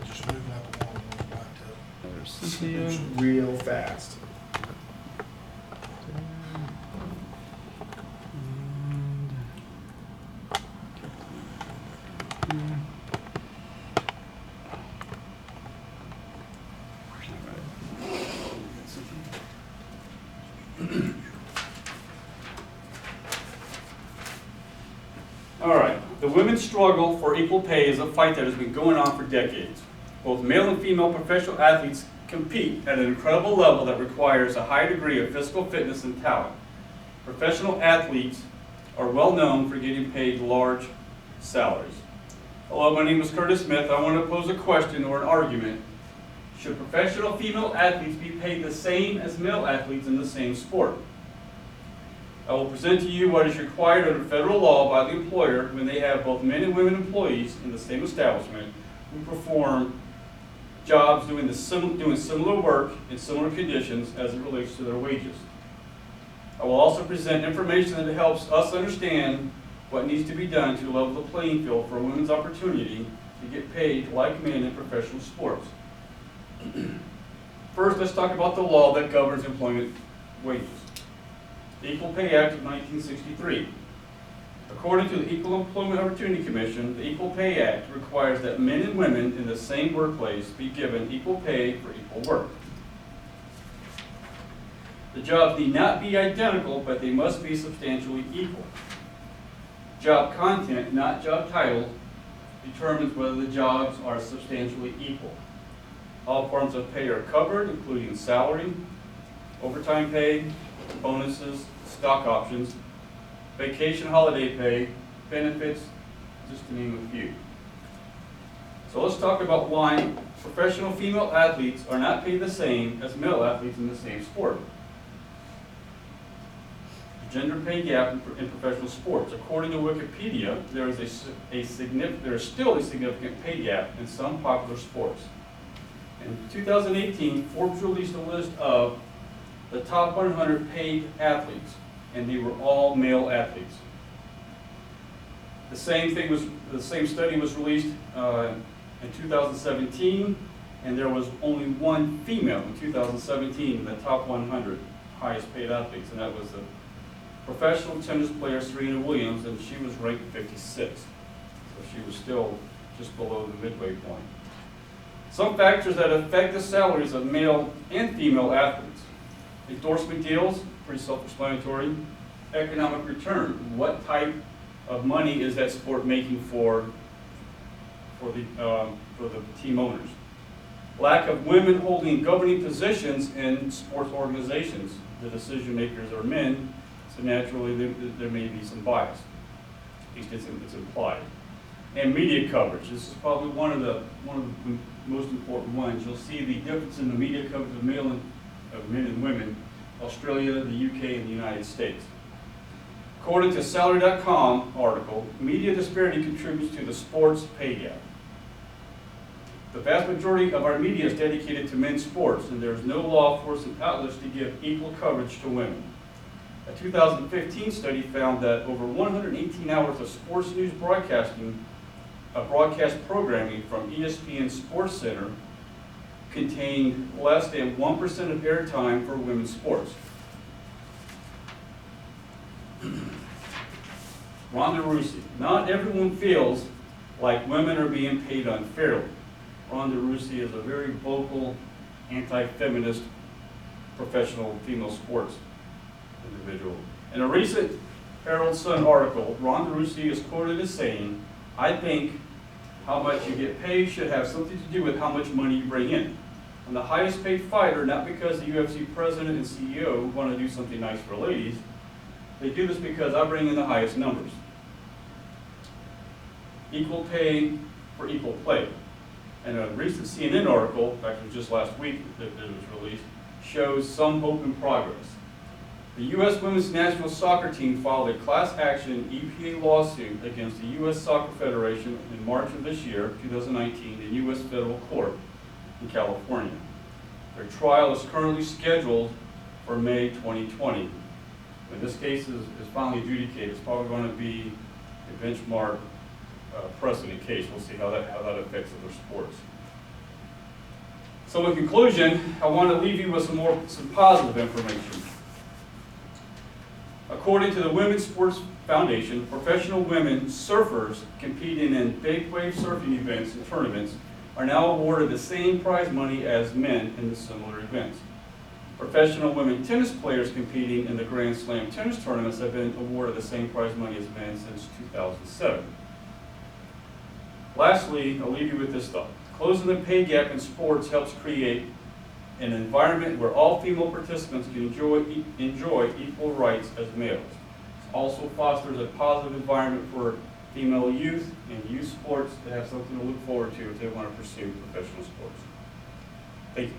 Just move like a woman moves by too. There's Cynthia. It's real fast. All right, the women's struggle for equal pay is a fight that has been going on for decades. Both male and female professional athletes compete at an incredible level that requires a high degree of physical fitness and talent. Professional athletes are well known for getting paid large salaries. Hello, my name is Curtis Smith. I want to pose a question or an argument. Should professional female athletes be paid the same as male athletes in the same sport? I will present to you what is required under federal law by the employer when they have both men and women employees in the same establishment who perform jobs doing similar work in similar conditions as it relates to their wages. I will also present information that helps us understand what needs to be done to level the playing field for women's opportunity to get paid like men in professional sports. First, let's talk about the law that governs employment wages. The Equal Pay Act of 1963. According to the Equal Employment Opportunity Commission, the Equal Pay Act requires that men and women in the same workplace be given equal pay for equal work. The jobs need not be identical, but they must be substantially equal. Job content, not job title, determines whether the jobs are substantially equal. All forms of pay are covered, including salary, overtime pay, bonuses, stock options, vacation holiday pay, benefits, just to name a few. So let's talk about why professional female athletes are not paid the same as male athletes in the same sport. The gender pay gap in professional sports. According to Wikipedia, there is still a significant pay gap in some popular sports. In 2018, Forbes released a list of the top 100 paid athletes, and they were all male athletes. The same study was released in 2017, and there was only one female in 2017 in the top 100 highest paid athletes, and that was the professional tennis player Serena Williams, and she was ranked 56. So she was still just below the midway point. Some factors that affect the salaries of male and female athletes. Endorsement deals, pretty self-explanatory. Economic return, what type of money is that sport making for the team owners? Lack of women holding governing positions in sports organizations. The decision makers are men, so naturally there may be some bias. At least it's implied. And media coverage. This is probably one of the most important ones. You'll see the difference in the media coverage of men and women, Australia, the UK, and the United States. According to Salary.com article, media disparity contributes to the sports pay gap. The vast majority of our media is dedicated to men's sports, and there is no law forcing outlets to give equal coverage to women. A 2015 study found that over 118 hours of sports news broadcast programming from ESPN Sports Center contained less than 1% of airtime for women's sports. Ronda Rousey. Not everyone feels like women are being paid unfairly. Ronda Rousey is a very vocal, anti-feminist professional female sports individual. In a recent Herald Sun article, Ronda Rousey is quoted as saying, "I think how much you get paid should have something to do with how much money you bring in. I'm the highest paid fighter, not because the UFC president and CEO want to do something nice for ladies. They do this because I bring in the highest numbers." Equal pay for equal play. And a recent CNN article, in fact it was just last week that it was released, shows some hope and progress. The U.S. women's national soccer team filed a class action EPA lawsuit against the U.S. Soccer Federation in March of this year, 2019, in U.S. federal court in California. Their trial is currently scheduled for May 2020. When this case is finally adjudicated, it's probably going to be a benchmark precedent case. We'll see how that affects other sports. So in conclusion, I want to leave you with some positive information. According to the Women's Sports Foundation, professional women surfers competing in big wave surfing events and tournaments are now awarded the same prize money as men in the similar events. Professional women tennis players competing in the Grand Slam tennis tournaments have been awarded the same prize money as men since 2007. Lastly, I'll leave you with this thought. Closing the pay gap in sports helps create an environment where all female participants can enjoy equal rights as males. It also fosters a positive environment for female youth and youth sports to have something to look forward to if they want to pursue professional sports. Thank you.